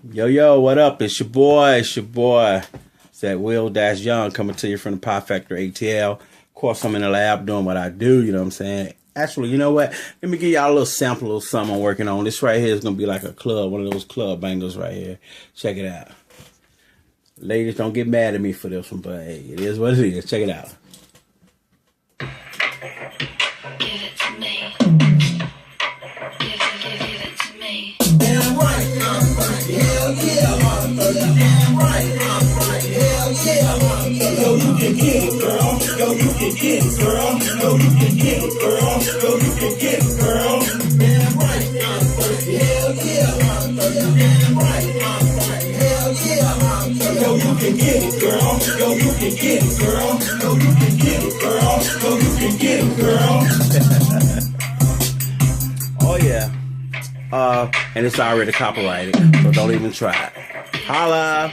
Yo, what up? It's your boy. It's that Will-Young coming to you from the PieFactory.ATL. Of course, I'm in the lab doing what I do, you know what I'm saying? Actually, you know what? Let me give y'all a little sample of something I'm working on. This right here is going to be like a club, one of those club bangers right here. Check it out. Ladies, don't get mad at me for this one, but hey, it is what it is. Check it out. Give it to me. Give it to me. Damn right, I'm right. Hell yeah, I'm right. Damn right, I'm right. Hell yeah, I'm right. Yo, you can get it, girl. Yo, you can get it, girl. Yo, you can get it, girl. Yo, you can get it, girl. Damn right, I'm right. Hell yeah, I'm right. Damn right, I'm right. Hell yeah, I'm right. Yo, you can get it, girl. Yo, you can get it, girl. Yo, you can get it, girl. Yo, you can get it, girl. Oh, yeah. And it's already copyrighted, so don't even try it. Holla!